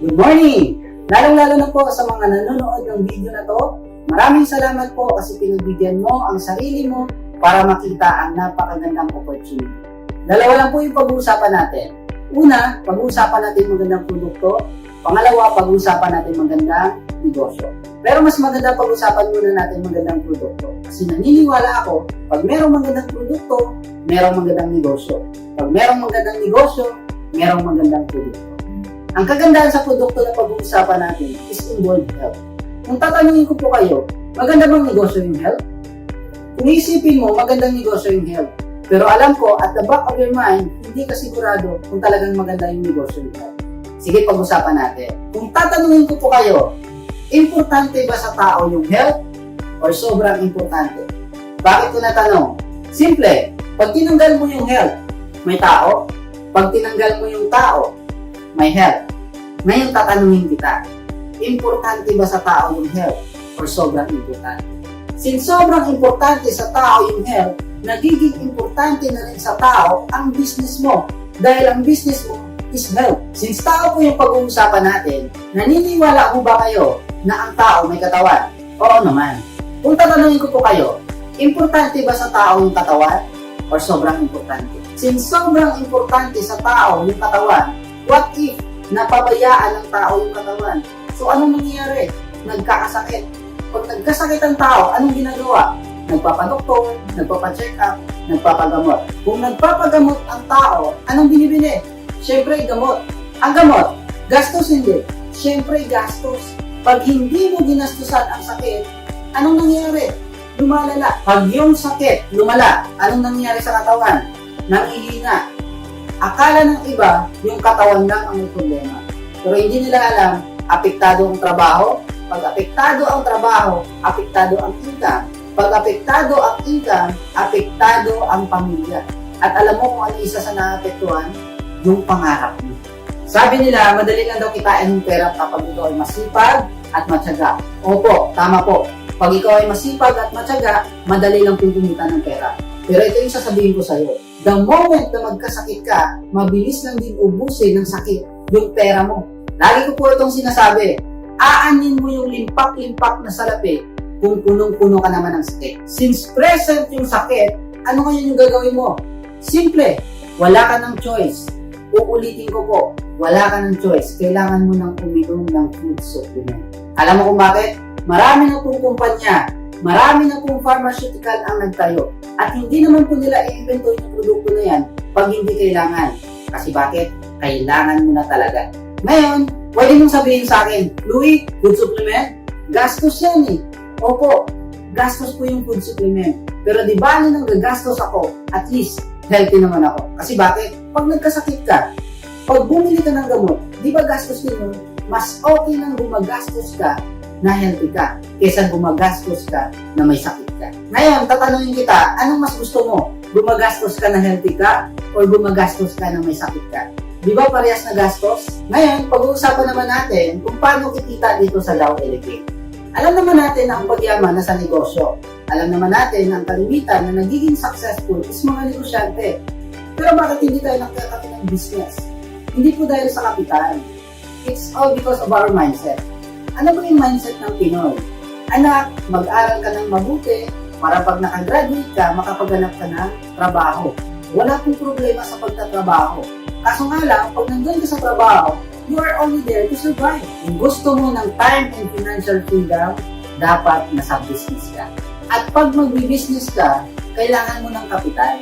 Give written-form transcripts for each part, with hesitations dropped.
Good morning! Lalong-lalo na po sa mga nanonood ng video na to. Maraming salamat po kasi pinagbigyan mo ang sarili mo para makita ang napakagandang opportunity. Dalawa lang po yung pag-uusapan natin. Una, pag-uusapan natin magandang produkto. Pangalawa, pag-uusapan natin magandang negosyo. Pero mas maganda pag-usapan muna natin magandang produkto. Kasi naniniwala ako, pag merong magandang produkto, merong magandang negosyo. Pag merong magandang negosyo, merong magandang produkto. Ang kagandahan sa produkto na pag-uusapan natin is involved health. Kung tatanungin ko po kayo, maganda bang negosyo yung health? Kung iisipin mo, magandang negosyo yung health. Pero alam ko, at the back of your mind, hindi ka sigurado kung talagang maganda yung negosyo yung health. Sige, pag-usapan natin. Kung tatanungin ko po kayo, importante ba sa tao yung health or sobrang importante? Bakit ko natanong? Simple, pag tinanggal mo yung health, may tao. Pag tinanggal mo yung tao, may health. Ngayon tatanungin kita, importante ba sa tao yung health or sobrang importante? Since sobrang importante sa tao yung health, nagiging importante na rin sa tao ang business mo dahil ang business mo is health. Since tao po yung pag-uusapan natin, naniniwala mo ba kayo na ang tao may katawan? Oo naman. Kung tatanungin ko po kayo, importante ba sa tao yung katawan or sobrang importante? Since sobrang importante sa tao yung katawan, what if napabayaan ng tao yung katawan? So anong nangyayari? Nagkakasakit. Pag nagkasakit ang tao, anong ginagawa? Nagpapadoktor, nagpapacheck up, nagpapagamot. Kung nagpapagamot ang tao, anong binibili? Siyempre, gamot. Ang gamot, gastos hindi. Siyempre, gastos. Pag hindi mo ginastusan ang sakit, anong nangyayari? Lumalala. Pag yung sakit lumala, anong nangyayari sa katawan? Nanghihina. Akala ng iba, yung katawan lang ang may problema. Pero hindi nila alam, apektado ang trabaho. Pag apektado ang trabaho, apektado ang income. Pag apektado ang income, apektado ang pamilya. At alam mo kung ano isa sa naapektuhan? Yung pangarap mo. Sabi nila, madali lang daw kitain yung pera kapag ikaw ay masipag at matyaga. Opo, tama po. Pag ikaw ay masipag at matyaga, madali lang kumita ng pera. Pero ito yung sasabihin ko sa'yo. The moment na magkasakit ka, mabilis lang din ubusin ng sakit yung pera mo. Lagi ko po itong sinasabi, aanin mo yung limpak-limpak na salapi kung punong-puno ka naman ng sakit. Since present yung sakit, ano ngayon yung gagawin mo? Simple, wala ka ng choice. Uulitin ko po, wala ka ng choice. Kailangan mo nang uminom ng food supplement. Alam mo kung bakit? Marami na pong kumpanya, marami na pong pharmaceutical ang nagtayo. At hindi naman po nila i-invento yung produkto na yan pag hindi kailangan. Kasi bakit? Kailangan mo na talaga. Ngayon, pwede mong sabihin sa akin, Louie, food supplement? Gastos yan eh. Opo, gastos po yung food supplement. Pero di ba nang gagastos ako, at least, healthy naman ako. Kasi bakit? Pag nagkasakit ka, pag bumili ka ng gamot, di ba gastos din mo? Mas okay nang gumagastos ka na healthy ka kaysa gumagastos ka na may sakit ka. Ngayon, tatanungin kita, anong mas gusto mo? Gumagastos ka na healthy ka o gumagastos ka na may sakit ka? Di ba parehas na gastos? Ngayon, pag-uusapan naman natin kung paano kikita dito sa Dow Elevate. Alam naman natin na ang pagyaman na sa negosyo. Alam naman natin na ang kalimitan na nagiging successful is mga negosyante. Pero bakit hindi tayo nakakati ng business? Hindi po dahil sa kapital. It's all because of our mindset. Ano ba yung mindset ng Pinoy? Anak, mag-aral ka ng mabuti para pag nakagraduate ka, makapaghanap ka ng trabaho. Wala pong problema sa pagtatrabaho. Kaso nga lang, pag nandun ka sa trabaho, you are only there to survive. Kung gusto mo ng time and financial freedom, dapat nasa business ka. At pag magbi-business ka, kailangan mo ng kapital.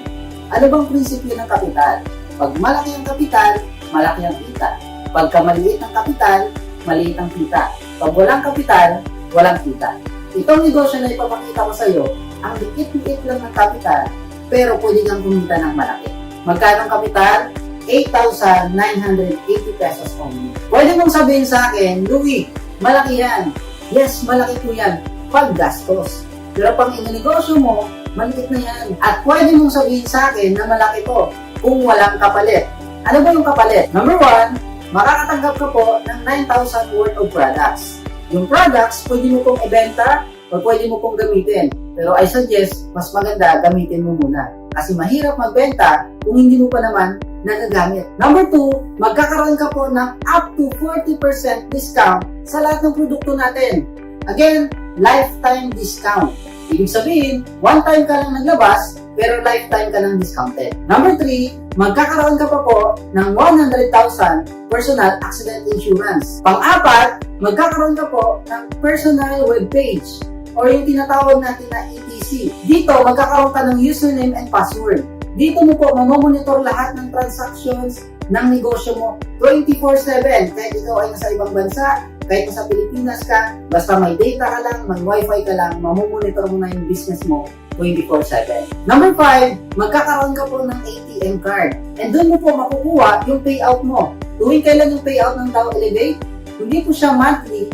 Ano bang prinsipyo ng kapital? Pag malaki ang kapital, malaki ang kita. Pagka maliit ang kapital, maliit ang kita. Pag walang kapital, walang kita. Itong negosyo na ipapakita ko sa iyo, ang liit-liit lang ng kapital, pero pwede kang kumita ng malaki. Magkano ang kapital? 8,980 pesos only. Pwede mong sabihin sa akin, Louie, malaki yan. Yes, malaki po yan. Pag gastos. Pero pag inanegosyo mo, maliit na yan. At pwede mong sabihin sa akin na malaki to kung walang kapalit. Ano ba yung kapalit? Number 1, makakatanggap ka po ng 9,000 worth of products. Yung products, pwede mo pong ibenta o pwede mo pong gamitin. Pero I suggest, mas maganda gamitin mo muna. Kasi mahirap magbenta kung hindi mo pa naman nagagamit. Number 2, magkakaroon ka po ng up to 40% discount sa lahat ng produkto natin. Again, lifetime discount. Ibig sabihin, one time ka lang naglabas, pero lifetime ka lang discounted. Number 3, magkakaroon ka pa po ng 100,000 personal accident insurance. Pang-apat, magkakaroon ka po ng personal web page or yung tinatawag natin na ETC. Dito, magkakaroon ka ng username and password. Dito mo po mamomonitor lahat ng transactions ng negosyo mo 24/7. Kahit ikaw ay nasa ibang bansa, kahit nasa Pilipinas ka, basta may data ka lang, may wifi ka lang, mamomonitor mo na yung business mo 24/7. Number 5, magkakaroon ka po ng ATM card. And doon mo po makukuha yung payout mo. Tuwing kailan yung payout ng Dow Elevate? Hindi po siya monthly,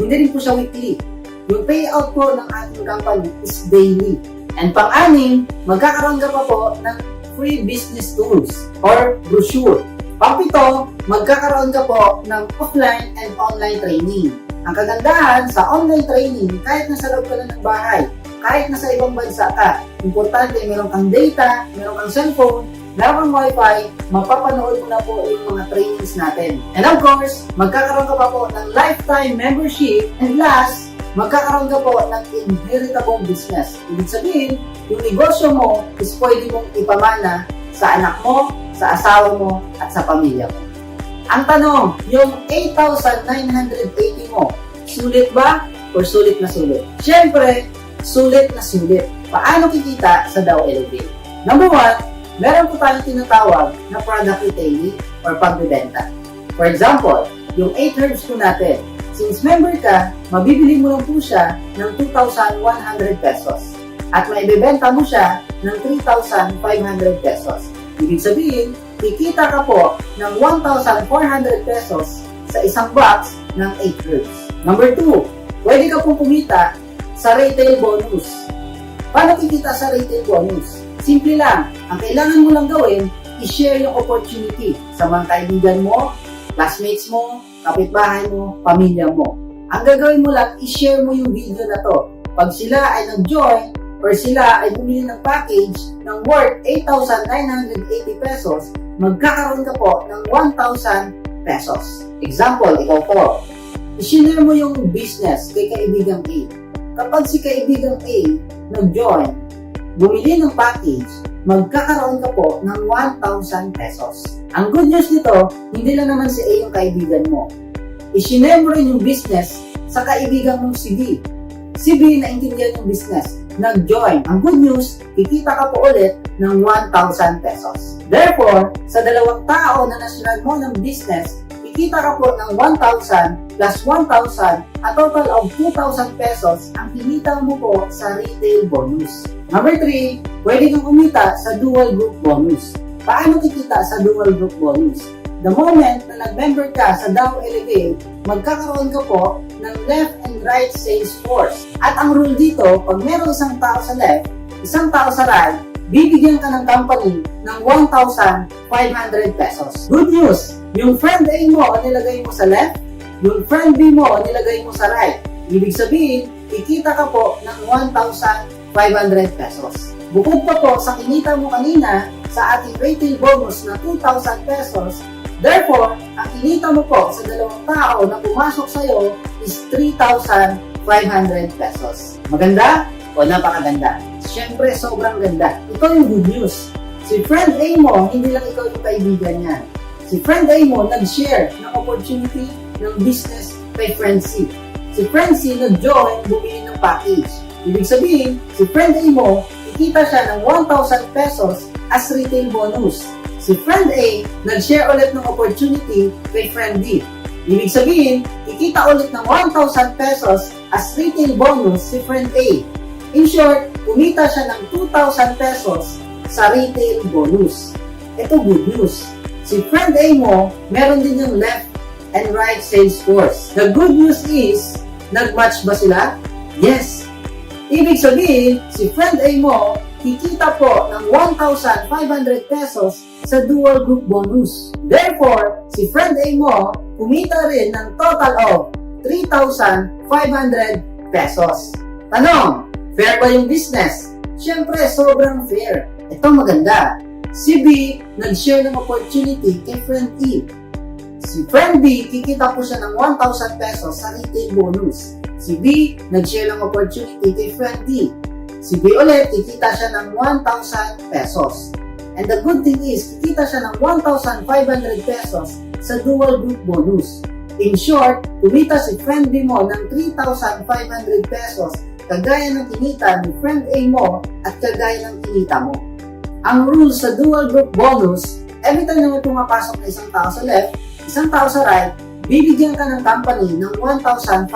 hindi rin po siya weekly. Yung payout po ng ating company is daily. And pang-anim, magkakaroon ka pa po ng free business tools or brochure. Pang-pito, magkakaroon ka po ng offline and online training. Ang kagandahan sa online training, kahit nasa loob ka lang ng bahay, kahit nasa ibang bansa ka, importante meron kang data, meron kang cellphone, meron kang wifi, mapapanood mo na po yung mga trainings natin. And of course, magkakaroon ka pa po ng lifetime membership. And last, magkakaroon ka po ng inheritable business. Ibig sabihin, yung negosyo mo is pwede mong ipamana sa anak mo, sa asawa mo, at sa pamilya mo. Ang tanong, yung 8,980 mo, sulit ba o sulit na sulit? Siyempre, sulit na sulit. Paano kikita sa Dow Elevate? Number 1, meron po tayong tinatawag na product retailing or pagbebenta. For example, yung 8 herbs po natin, since member ka, mabibili mo lang po siya ng 2,100 pesos at maibebenta mo siya ng 3,500 pesos. Ibig sabihin, kikita ka po ng 1,400 pesos sa isang box ng 8 herbs. Number 2, pwede ka pong kumita sa retail bonus. Paano kikita sa retail bonus? Simple lang, ang kailangan mo lang gawin, i-share yung opportunity sa mga kaibigan mo, classmates mo, kapitbahay mo, pamilya mo. Ang gagawin mo lang, i-share mo yung video na to. Pag sila ay nag-join or sila ay bumili ng package ng worth 8,980 pesos, magkakaroon ka po ng 1,000 pesos. Example, ikaw po. I-share mo yung business kay kaibigang A. Kapag si kaibigang A nag-join, bumili ng package, magkakaroon ka po ng 1,000 pesos. Ang good news nito, hindi lang naman si A yung kaibigan mo. I-share mo rin yung business sa kaibigan mong si B. Si B naintindihan yung business, nag-join. Ang good news, kikita ka po ulit ng 1,000 pesos. Therefore, sa dalawang tao na nasunod mo ng business, kikita ka po ng 1,000 plus 1,000, a total of 2,000 pesos ang kinita mo po sa retail bonus. Number 3, pwede kang kumita sa dual group bonus. Paano kikita sa dual group bonus? The moment na nag-member ka sa Dow Elevate, magkakaroon ka po ng left and right sales force. At ang rule dito, pag meron isang tao sa left, isang tao sa right, bibigyan ka ng company ng 1,500 pesos. Good news! Yung friend A mo, nilagay mo sa left, yung friend B mo, nilagay mo sa right. Ibig sabihin, kikita ka po ng 1,500 pesos. Bukod pa po sa kinita mo kanina sa ating retail bonus na 2,000 pesos, therefore, ang kinita mo po sa dalawang tao na pumasok sa'yo is 3,500 pesos. Maganda o napakaganda? Siyempre, sobrang ganda. Ito yung good news. Si friend A mo, hindi lang ikaw yung kaibigan niya. Si friend A mo nag-share ng opportunity ng business kay friend C. Si friend C nag-join, bumili ng package. Ibig sabihin, si friend A mo, kikita siya ng 1,000 pesos as retail bonus. Si friend A, nag-share ulit ng opportunity kay friend D. Ibig sabihin, kikita ulit ng 1,000 pesos as retail bonus si friend A. In short, kumita siya ng 2,000 pesos sa retail bonus. Ito good news. Si friend A mo, meron din yung left and right sales force. The good news is, nag-match ba sila? Yes. Ibig sabihin, si friend A mo, kikita po ng 1,500 pesos sa dual group bonus. Therefore, si friend A mo, kumita rin ng total of 3,500 pesos. Tanong, fair ba yung business? Siyempre, sobrang fair. Ito maganda. Si B, nag-share ng opportunity kay friend E. Si friend B, kikita po siya ng 1,000 pesos sa retail bonus. Si B, nag-share ng opportunity kay friend D. Si B ulit, kikita siya ng 1,000 pesos. And the good thing is, kikita siya ng 1,500 pesos sa dual group bonus. In short, kumita si friend B mo ng 3,500 pesos kagaya ng kinita ni friend A mo at kagaya ng kinita mo. Ang rules sa dual group bonus, every time na may pumapasok na isang tao sa left, isang tao sa right, bibigyan ka ng company ng 1,500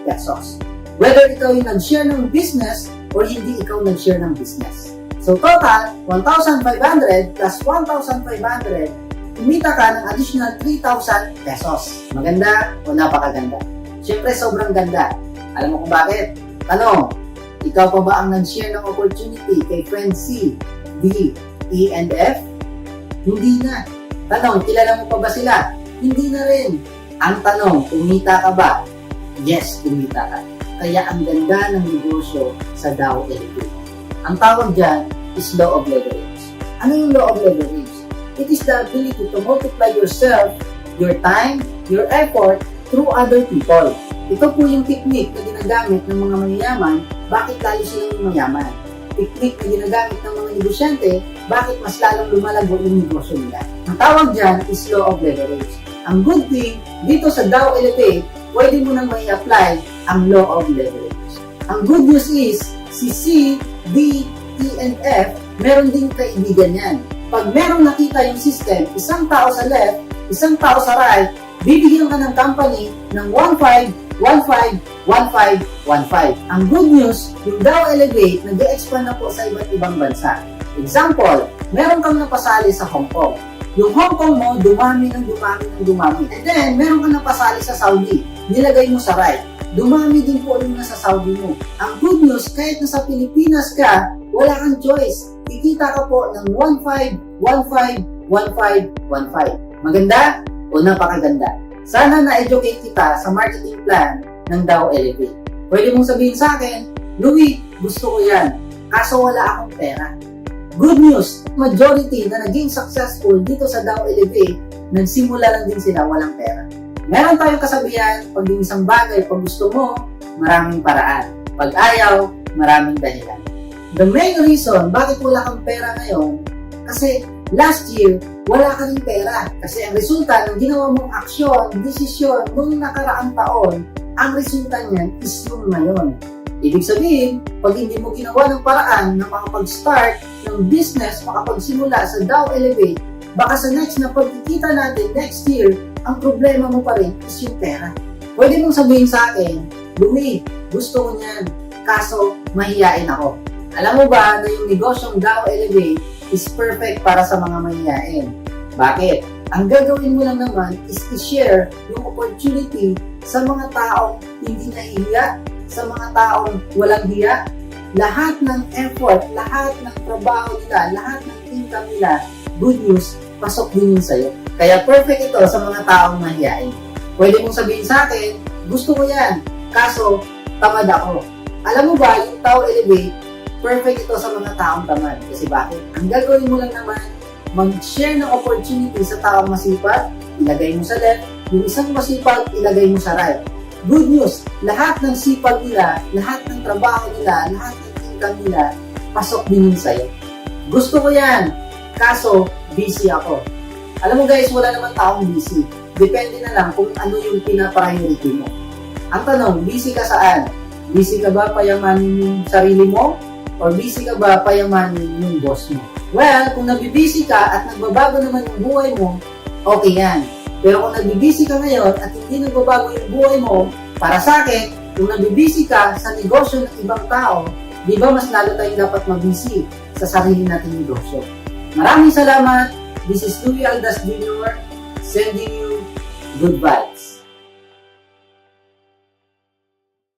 pesos. Whether ikaw yung nag-share ng business or hindi ikaw nag-share ng business. So total, 1,500 plus 1,500, kumita ka ng additional 3,000 pesos. Maganda o napakaganda? Siyempre, sobrang ganda. Alam mo kung bakit? Tanong, ikaw pa ba ang nag-share ng opportunity kay friend C, D, E, and F? Hindi na. Tanong, kilala mo pa ba sila? Hindi na rin. Ang tanong, kumita ka ba? Yes, kumita ka. Kaya ang ganda ng negosyo sa DAO Elevate. Ang tawag dyan is law of leverage. Ano yung law of leverage? It is the ability to multiply yourself, your time, your effort through other people. Ito po yung technique na ginagamit ng mga mayayaman, bakit lalo silang mayaman. Technique na ginagamit ng mga negosyante, bakit mas lalong lumalago yung negosyo nila. Ang tawag dyan is law of leverage. Ang good thing, dito sa DAO Elevate, pwede mo nang mai-apply ang law of leverage. Ang good news is, si C, D, E, and F, meron din kaibigan yan. Pag merong nakita yung system, isang tao sa left, isang tao sa right, bibigyan ka ng company ng 1,500, 1,500, 1,500, 1,500. Ang good news, yung DAO Elevate nag-expand na po sa iba't ibang bansa. Example, meron kang napasali sa Hong Kong. Yung Hong Kong mo, dumami ng dumami ng dumami. And then, meron kang napasali sa Saudi. Nilagay mo sa right. Dumami din po yung nasa Saudi mo. Ang good news, kahit nasa Pilipinas ka, wala kang choice. Kikita ka po ng 1,500, 1,500, 1,500, 1,500. Maganda o napakaganda? Sana na-educate kita sa marketing plan ng DAO Elevate. Pwede mong sabihin sa akin, Louie, gusto ko yan. Kaso wala akong pera. Good news, majority na naging successful dito sa DAO Elevate, nagsimula lang din sila walang pera. Meron tayong kasabihan, pag yung isang bagay, pag gusto mo, maraming paraan. Pag ayaw, maraming dahilan. The main reason bakit wala kang pera ngayon, kasi last year, wala ka rin pera. Kasi ang resulta ng ginawa mong aksyon, desisyon, noong nakaraang taon, ang resulta niyan is yung ngayon. Ibig sabihin, pag hindi mo ginawa ng paraan na makapag-start ng business, makapagsimula sa DAO Elevate, baka sa next na pagkikita natin next year, ang problema mo pa rin is yung pera. Pwede mong sabihin sa akin, Louie, gusto ko niyan, kaso mahihain ako. Alam mo ba na yung negosyong DAO Elevate is perfect para sa mga mahihain? Bakit? Ang gagawin mo lang naman is i-share yung opportunity sa mga taong hindi nahihiya, sa mga taong walang hiya. Lahat ng effort, lahat ng trabaho nila, lahat ng income nila, good news, pasok din yun sa'yo. Kaya perfect ito sa mga taong mahihain. Pwede mong sabihin sa akin, gusto ko yan, kaso tamad ako. Alam mo ba, yung DAO Elevate, perfect ito sa mga taong tamad. Kasi bakit? Ang gagawin mo lang naman, mag-share ng opportunity sa taong masipag, ilagay mo sa left, yung isang masipag, ilagay mo sa right. Good news, lahat ng sipag nila, lahat ng trabaho nila, lahat ng income nila, pasok din yun sa'yo. Gusto ko yan, kaso busy ako. Alam mo guys, wala naman taong busy. Depende na lang kung ano yung pina-priority mo. Ang tanong, busy ka saan? Busy ka ba payamanin yung sarili mo? Or busy ka ba payamanin yung boss mo? Well, kung nabibisi ka at nagbabago naman yung buhay mo, okay yan. Pero kung nabibisi ka ngayon at hindi nagbabago yung buhay mo, para sa akin, kung nabibisi ka sa negosyo ng ibang tao, di ba mas lalo tayong dapat mabisi sa sarili nating negosyo? Maraming salamat. This is Louie Aldas Jr. sending you good vibes.